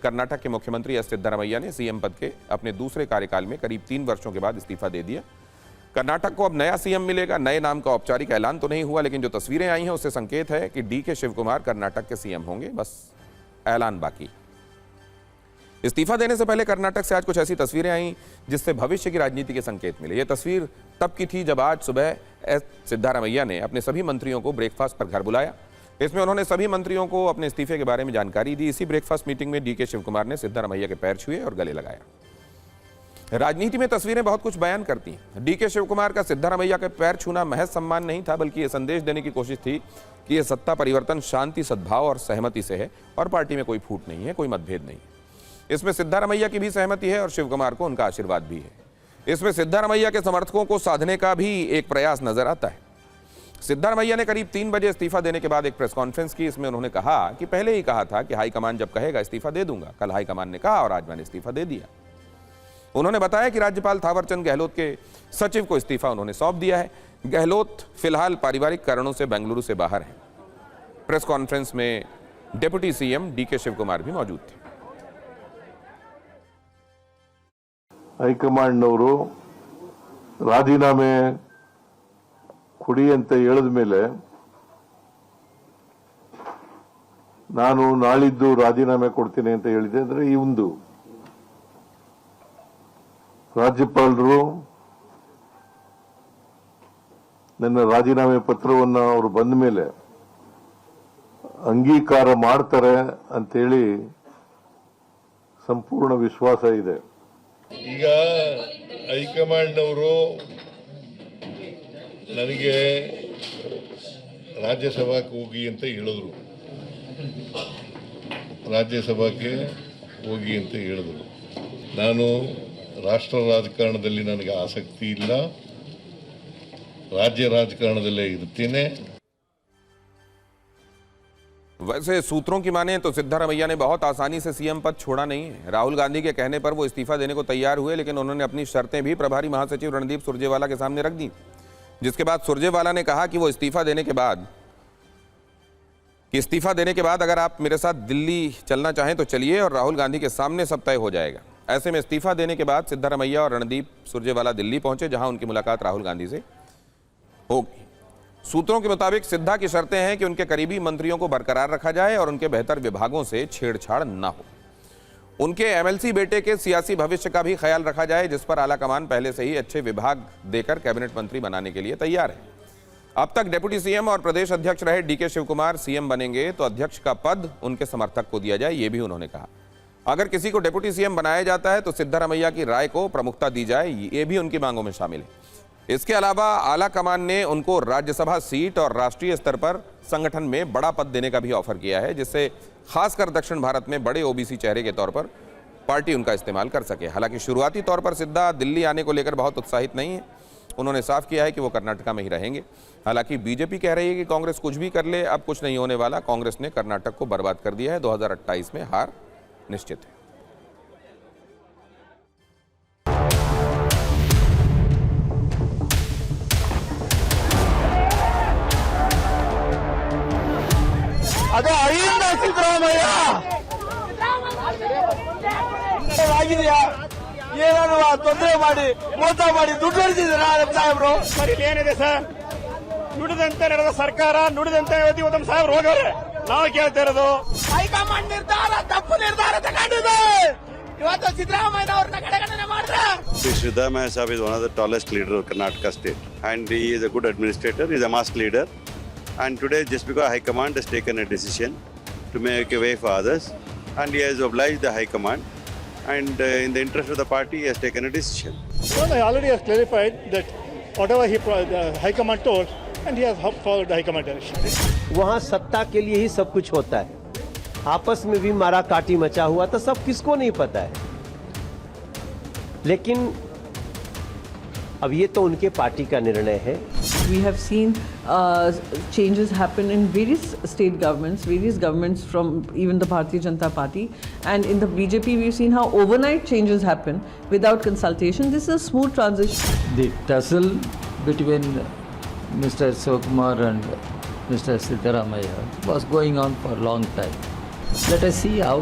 कर्नाटक के मुख्यमंत्री एस सिद्धरामैया ने सीएम पद के अपने दूसरे कार्यकाल में करीब 3 वर्षों के बाद इस्तीफा दे दिया। कर्नाटक को अब नया सीएम मिलेगा। नए नाम का औपचारिक ऐलान तो नहीं हुआ, लेकिन जो तस्वीरें आई हैं उससे संकेत है कि डीके शिवकुमार कर्नाटक के सीएम होंगे, बस ऐलान बाकी। इस्तीफा देने से पहले कर्नाटक से आज कुछ ऐसी तस्वीरें आई जिससे भविष्य की राजनीति के संकेत मिले। यह तस्वीर तब की थी जब आज सुबह एस सिद्धरामैया ने अपने सभी मंत्रियों को ब्रेकफास्ट पर घर बुलाया। इसमें उन्होंने सभी मंत्रियों को अपने इस्तीफे के बारे में जानकारी दी। इसी ब्रेकफास्ट मीटिंग में डीके शिवकुमार ने सिद्धरामैया के पैर छुए और गले लगाया। राजनीति में तस्वीरें बहुत कुछ बयान करती हैं। डीके शिवकुमार का सिद्धरामैया के पैर छूना महज सम्मान नहीं था, बल्कि यह संदेश देने की कोशिश थी कि यह सत्ता परिवर्तन शांति, सद्भाव और सहमति से है और पार्टी में कोई फूट नहीं है, कोई मतभेद नहीं है। इसमें सिद्धरामैया की भी सहमति है और शिवकुमार को उनका आशीर्वाद भी है। इसमें सिद्धरामैया के समर्थकों को साधने का भी एक प्रयास नजर आता है। सिद्धरामैया ने करीब 3 बजे इस्तीफा देने के बाद एक प्रेस कॉन्फ्रेंस की। इसमें उन्होंने कहा कि पहले ही कहा था कि हाईकमान जब कहेगा इस्तीफा दे दूंगा। कल हाईकमान ने कहा और आज मैंने इस्तीफा दे दिया। उन्होंने बताया कि राज्यपाल थावरचंद गहलोत के सचिव को इस्तीफा उन्होंने सौंप दिया है। गहलोत फिलहाल पारिवारिक कारणों से बेंगलुरु से बाहर हैं। प्रेस कॉन्फ्रेंस में डिप्टी सीएम डीके शिवकुमार भी मौजूद थे। ಹೈಕಮಾಂಡ್ನವರು ರಾಜೀನಾಮೆ ಕೊಡಿ ಅಂತ ಹೇಳಿದ ಮೇಲೆ ನಾನು ನಾಳಿದ್ದು ರಾಜೀನಾಮೆ ಕೊಡ್ತೀನಿ ಅಂತ ಹೇಳಿದೆ. ಅಂದ್ರೆ ಈ ಒಂದು ರಾಜ್ಯಪಾಲರು ನನ್ನ ರಾಜೀನಾಮೆ ಪತ್ರವನ್ನು ಅವರು ಬಂದ ಮೇಲೆ ಅಂಗೀಕಾರ ಮಾಡ್ತಾರೆ ಅಂತೇಳಿ ಸಂಪೂರ್ಣ ವಿಶ್ವಾಸ ಇದೆ. ಈಗ ಹೈಕಮಾಂಡ್ನವರು ನನಗೆ ರಾಜ್ಯಸಭಾಕ್ಕೆ ಹೋಗಿ ಅಂತ ಹೇಳಿದ್ರು. ರಾಜ್ಯಸಭಾಕ್ಕೆ ಹೋಗಿ ಅಂತ ಹೇಳಿದ್ರು. ನಾನು ರಾಷ್ಟ್ರ ರಾಜಕಾರಣದಲ್ಲಿ ನನಗೆ ಆಸಕ್ತಿ ಇಲ್ಲ, राज्य राजकारणदಲ್ಲೇ ಇರ್ತೀನಿ। वैसे सूत्रों की माने तो सिद्धरामैया ने बहुत आसानी से सीएम पद छोड़ा नहीं है। राहुल गांधी के कहने पर वो इस्तीफा देने को तैयार हुए, लेकिन उन्होंने अपनी शर्तें भी प्रभारी महासचिव रणदीप सुरजेवाला के सामने रख दी, जिसके बाद सुरजेवाला ने कहा कि वो इस्तीफा देने के बाद अगर आप मेरे साथ दिल्ली चलना चाहें तो चलिए और राहुल गांधी के सामने सब तय हो जाएगा। ऐसे में इस्तीफा देने के बाद सिद्धरामैया और रणदीप सुरजेवाला दिल्ली पहुंचे, जहां उनकी मुलाकात राहुल गांधी से होगी। सूत्रों के मुताबिक सिद्धा की शर्तें हैं कि उनके करीबी मंत्रियों को बरकरार रखा जाए और उनके बेहतर विभागों से छेड़छाड़ न हो। उनके एमएलसी बेटे के सियासी भविष्य का भी ख्याल रखा जाए, जिस पर आलाकमान पहले से ही अच्छे विभाग देकर कैबिनेट मंत्री बनाने के लिए तैयार है। अब तक डिप्टी सीएम और प्रदेश अध्यक्ष रहे डीके शिवकुमार सीएम बनेंगे तो अध्यक्ष का पद उनके समर्थक को दिया जाए, ये भी उन्होंने कहा। अगर किसी को डिप्टी सीएम बनाया जाता है तो सिद्धरामैया की राय को प्रमुखता दी जाए, ये भी उनकी मांगों में शामिल है। इसके अलावा आला कमान ने उनको राज्यसभा सीट और राष्ट्रीय स्तर पर संगठन में बड़ा पद देने का भी ऑफर किया है, जिससे खासकर दक्षिण भारत में बड़े ओबीसी चेहरे के तौर पर पार्टी उनका इस्तेमाल कर सके। हालांकि शुरुआती तौर पर सिद्धा दिल्ली आने को लेकर बहुत उत्साहित नहीं है। उन्होंने साफ किया है कि वो कर्नाटका में ही रहेंगे। हालांकि बीजेपी कह रही है कि कांग्रेस कुछ भी कर ले, अब कुछ नहीं होने वाला। कांग्रेस ने कर्नाटक को बर्बाद कर दिया है। 2028 में हार निश्चित है। ಅದು ಅಹಿಂದ ಸಿದ್ದರಾಮಯ್ಯ ಆಗಿದೆಯಾ? ಏನಾದ್ರು ತೊಂದರೆ ಮಾಡಿ ಮೋಸ ಮಾಡಿ ದುಡ್ಡು ಹೊಡೆದಿದ್ದೀರಾ ಸಾಹೇಬ್ರು? ಸರಿ, ಏನಿದೆ ಸರ್? ನುಡಿದಂತೆ ನಡೆದ ಸರ್ಕಾರ, ನುಡಿದಂತೆ ಉತ್ತಮ ಸಾಹೇಬ್ರು ಹೋಗವ್ರೆ. ನಾವು ಕೇಳ್ತಾ ಇರೋದು ಹೈಕಮಾಂಡ್ ನಿರ್ಧಾರ ತಪ್ಪು ನಿರ್ಧಾರ ತಗೊಂಡಿದೆ. ಇವತ್ತು ಸಿದ್ದರಾಮಯ್ಯ ಅವ್ರನ್ನ ಕಡೆಗಣನೆ ಮಾಡಿದ್ರೆ. Siddhamaya Sahib is one of the tallest leaders of Karnataka state, and he is a good administrator. He is a mass leader. And today, just because High Command has taken a decision to make a way for others, and he has obliged the High Command, and in the interest of the party, he has taken a decision. Well, I already has clarified that whatever the High Command told, and he has followed the High Command direction. वहाँ सत्ता के लिए ही सब कुछ होता है। आपस में भी मारा काटी मचा हुआ तो सब किसको नहीं पता है, लेकिन अब ये तो उनके पार्टी का निर्णय है। We have seen changes happen in various state governments from even the Bharatiya Janata Party, and in the BJP we've seen how overnight changes happen without consultation. This is a smooth transition. The tussle between Mr. Shivakumar and Mr. Siddaramaiah was going on for a long time. Let us see how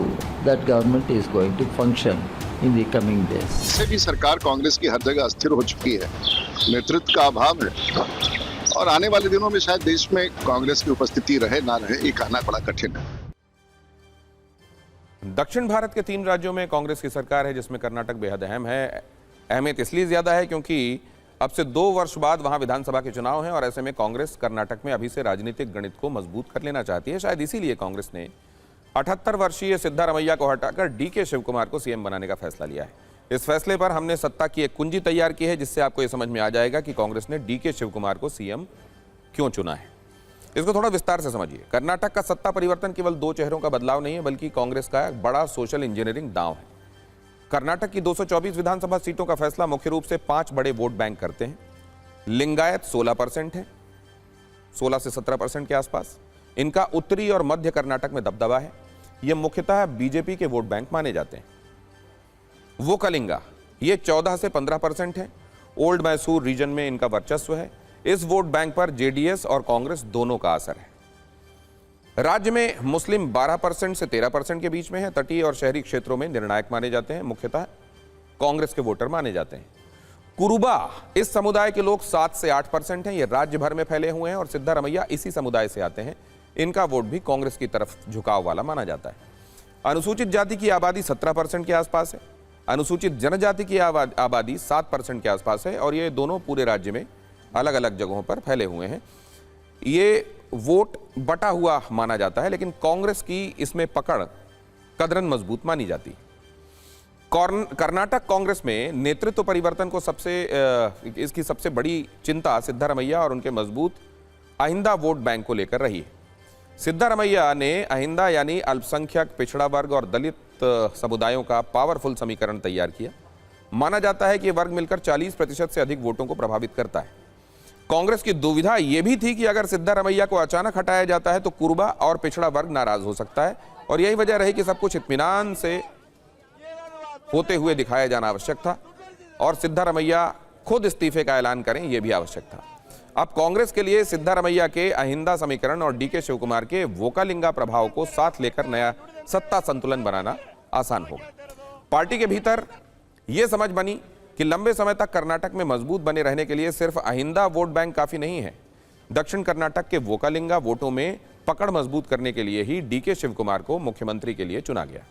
that government is going to function in the coming days. इससे भी सरकार कांग्रेस की हर जगह अस्थिर हो चुकी है, नेतृत्व का अभाव है और आने वाले दिनों में शायद देश में कांग्रेस की उपस्थिति रहे ना रहे ये कहना बड़ा कठिन है। दक्षिण भारत के 3 राज्यों में कांग्रेस की सरकार है, जिसमें कर्नाटक बेहद अहम है। अहमियत इसलिए ज्यादा है क्योंकि अब से 2 वर्ष बाद वहां विधानसभा के चुनाव हैं और ऐसे में कांग्रेस कर्नाटक में अभी से राजनीतिक गणित को मजबूत कर लेना चाहती है। शायद इसीलिए कांग्रेस ने 78 वर्षीय सिद्धारमैया को हटाकर डीके शिवकुमार को सीएम बनाने का फैसला लिया है। इस फैसले पर हमने सत्ता की एक कुंजी तैयार की है, जिससे आपको यह समझ में आ जाएगा कि कांग्रेस ने डीके शिवकुमार को सीएम क्यों चुना है। इसको थोड़ा विस्तार से समझिए। कर्नाटक का सत्ता परिवर्तन केवल 2 चेहरों का बदलाव नहीं है, बल्कि कांग्रेस का एक बड़ा सोशल इंजीनियरिंग दांव है। कर्नाटक की 224 विधानसभा सीटों का फैसला मुख्य रूप से 5 बड़े वोट बैंक करते हैं। लिंगायत 16% है, 16 से 17% के आसपास। इनका उत्तरी और मध्य कर्नाटक में दबदबा है। ये मुख्यतः बीजेपी के वोट बैंक माने जाते हैं। वोकलिंगा ये 14 से 15% है। ओल्ड मैसूर रीजन में इनका वर्चस्व है। इस वोट बैंक पर जेडीएस और कांग्रेस दोनों का असर है। राज्य में मुस्लिम 12% से 13% के बीच में है। तटीय और शहरी क्षेत्रों में निर्णायक माने जाते हैं, मुख्यतः कांग्रेस के वोटर माने जाते हैं। कुरुबा इस समुदाय के लोग 7 से 8% हैं। ये राज्य भर में फैले हुए हैं और सिद्धारमैया इसी समुदाय से आते हैं। इनका वोट भी कांग्रेस की तरफ झुकाव वाला माना जाता है। अनुसूचित जाति की आबादी 17% के आसपास है। अनुसूचित जनजाति की आबादी 7% के आसपास है और ये दोनों पूरे राज्य में अलग अलग जगहों पर फैले हुए हैं। ये वोट बटा हुआ माना जाता है, लेकिन कांग्रेस की इसमें पकड़ कदरन मजबूत मानी जाती। कर्नाटक कांग्रेस में नेतृत्व परिवर्तन को इसकी सबसे बड़ी चिंता सिद्धारमैया और उनके मजबूत अहिंदा वोट बैंक को लेकर रही है। सिद्धारमैया ने अहिंदा यानी अल्पसंख्यक, पिछड़ा वर्ग और दलित समुदायों का पावरफुल समीकरण तैयार किया। माना जाता है कि यह वर्ग मिलकर 40% से अधिक वोटों को प्रभावित करता है। कांग्रेस की दुविधा यह भी थी कि अगर सिद्धारमैया को अचानक हटाया जाता है तो कुरुबा और पिछड़ा वर्ग नाराज हो सकता है और यही वजह रही कि सब कुछ इत्मीनान से होते हुए दिखाया जाना आवश्यक था और सिद्धारमैया खुद इस्तीफे का ऐलान करें यह भी आवश्यक था। अब कांग्रेस के लिए सिद्धारमैया के अहिंदा समीकरण और डीके शिवकुमार के वोकालिंगा प्रभाव को साथ लेकर नया सत्ता संतुलन बनाना आसान होगा। पार्टी के भीतर यह समझ बनी कि लंबे समय तक कर्नाटक में मजबूत बने रहने के लिए सिर्फ अहिंदा वोट बैंक काफी नहीं है। दक्षिण कर्नाटक के वोकालिंगा वोटों में पकड़ मजबूत करने के लिए ही डीके शिवकुमार को मुख्यमंत्री के लिए चुना गया।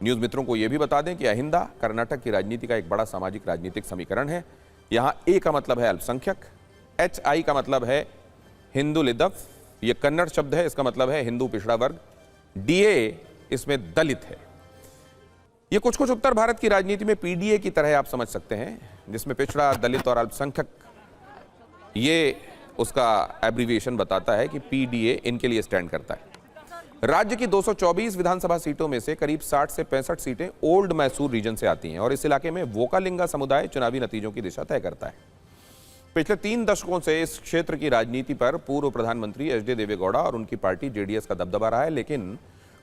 न्यूज मित्रों को यह भी बता दें कि अहिंदा कर्नाटक की राजनीति का एक बड़ा सामाजिक राजनीतिक समीकरण है। यहां ए का मतलब है अल्पसंख्यक, HI का मतलब है हिंदू लिदफ, यह कन्नड़ शब्द है, इसका मतलब है हिंदू पिछड़ा वर्ग। DA इसमें दलित है। यह कुछ उत्तर भारत की राजनीति में PDA की तरह आप समझ सकते हैं, जिसमें पिछड़ा, दलित और अल्पसंख्यक, ये उसका एब्रीविएशन बताता है कि PDA इनके लिए स्टैंड करता है। राज्य की 224 विधानसभा सीटों में से करीब 60 से 65 सीटें ओल्ड मैसूर रीजन से आती हैं और इस इलाके में वोकालिंगा समुदाय चुनावी नतीजों की दिशा तय करता है। पिछले 3 दशकों से इस क्षेत्र की राजनीति पर पूर्व प्रधानमंत्री HD देवेगौड़ा और उनकी पार्टी JDS का दबदबा रहा है, लेकिन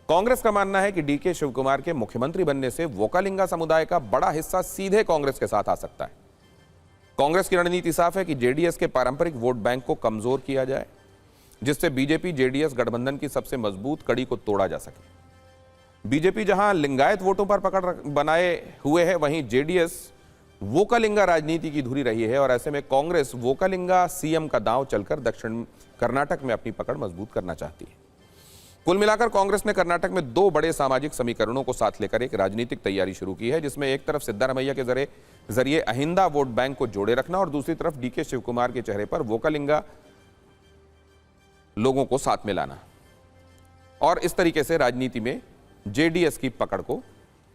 कांग्रेस का मानना है कि डीके शिवकुमार के मुख्यमंत्री बनने से वोकालिंगा समुदाय का बड़ा हिस्सा सीधे कांग्रेस के साथ आ सकता है। कांग्रेस की रणनीति साफ है कि JDS के पारंपरिक वोट बैंक को कमजोर किया जाए, जिससे बीजेपी JDS गठबंधन की सबसे मजबूत कड़ी को तोड़ा जा सके। बीजेपी जहां लिंगायत वोटों पर पकड़ बनाए हुए है, वहीं JDS वोकालिंगा राजनीति की धुरी रही है और ऐसे में कांग्रेस वोकालिंगा सीएम का दांव चलकर दक्षिण कर्नाटक में अपनी पकड़ मजबूत करना चाहती है। कुल मिलाकर कांग्रेस ने कर्नाटक में 2 बड़े सामाजिक समीकरणों को साथ लेकर एक राजनीतिक तैयारी शुरू की है, जिसमें एक तरफ सिद्धारमैया के जरिए अहिंदा वोट बैंक को जोड़े रखना और दूसरी तरफ डीके शिवकुमार के चेहरे पर वोकालिंगा लोगों को साथ में लाना और इस तरीके से राजनीति में JDS की पकड़ को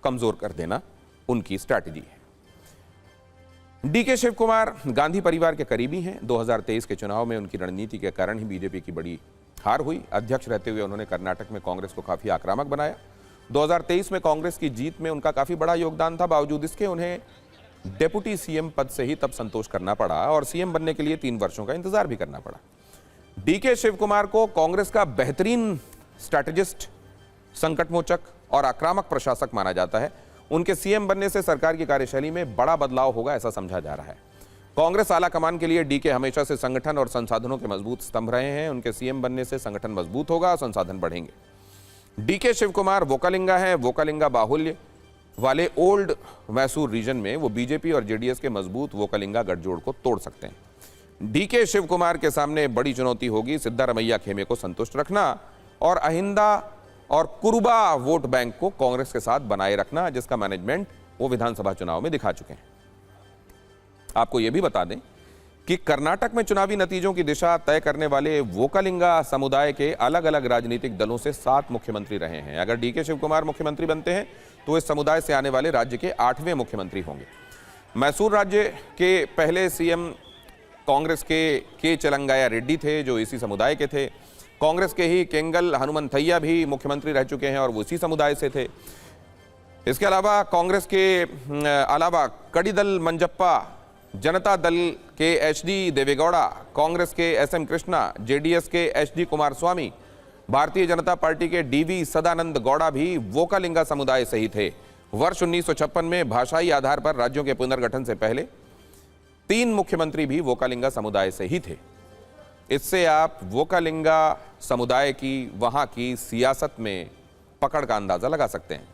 कमजोर कर देना उनकी स्ट्रैटेजी है। डीके शिवकुमार गांधी परिवार के करीबी हैं। 2023 के चुनाव में उनकी रणनीति के कारण ही बीजेपी की बड़ी हार हुई। अध्यक्ष रहते हुए उन्होंने कर्नाटक में कांग्रेस को काफी आक्रामक बनाया। 2023 में कांग्रेस की जीत में उनका काफी बड़ा योगदान था। बावजूद इसके उन्हें डेप्यूटी सीएम पद से ही तब संतोष करना पड़ा और सीएम बनने के लिए 3 वर्षों का इंतजार भी करना पड़ा। डीके शिवकुमार को कांग्रेस का बेहतरीन स्ट्रैटेजिस्ट, संकटमोचक और आक्रामक प्रशासक माना जाता है। उनके सीएम बनने से सरकार की कार्यशैली में बड़ा बदलाव होगा, ऐसा समझा जा रहा है। कांग्रेस आला कमान के लिए डीके हमेशा से संगठन और संसाधनों के मजबूत स्तंभ रहे हैं। उनके सीएम बनने से संगठन मजबूत होगा और संसाधन बढ़ेंगे। डीके शिव कुमार वोकालिंगा हैं। वोकालिंगा बाहुल्य वाले ओल्ड मैसूर रीजन में वो बीजेपी और जेडीएस के मजबूत वोकालिंगा गठजोड़ को तोड़ सकते हैं। डीके शिव कुमार के सामने बड़ी चुनौती होगी सिद्धारमैया खेमे को संतुष्ट रखना और अहिंदा और कुरुबा वोट बैंक को कांग्रेस के साथ बनाए रखना, जिसका मैनेजमेंट वो विधानसभा चुनाव में दिखा चुके हैं। आपको यह भी बता दें कि कर्नाटक में चुनावी नतीजों की दिशा तय करने वाले वोकालिंगा समुदाय के अलग अलग राजनीतिक दलों से 7 मुख्यमंत्री रहे हैं। अगर डीके शिव कुमार मुख्यमंत्री बनते हैं तो इस समुदाय से आने वाले राज्य के 8वें मुख्यमंत्री होंगे। मैसूर राज्य के पहले सीएम कांग्रेस के चलंगाया रेड्डी थे, जो इसी समुदाय के थे। कांग्रेस के ही केंगल हनुमंथैया भी मुख्यमंत्री रह चुके हैं और वो इसी समुदाय से थे। इसके अलावा कांग्रेस के अलावा कड़ीदल मंजप्पा, जनता दल के एचडी देवेगौड़ा, कांग्रेस के एसएम कृष्णा, जेडीएस के एचडी कुमारस्वामी, भारतीय जनता पार्टी के डीवी सदानंद गौड़ा भी वोकालिंगा समुदाय से ही थे। वर्ष 1956 में भाषाई आधार पर राज्यों के पुनर्गठन से पहले 3 मुख्यमंत्री भी वोकालिंगा समुदाय से ही थे। इससे आप वोकालिंगा समुदाय की वहां की सियासत में पकड़ का अंदाजा लगा सकते हैं।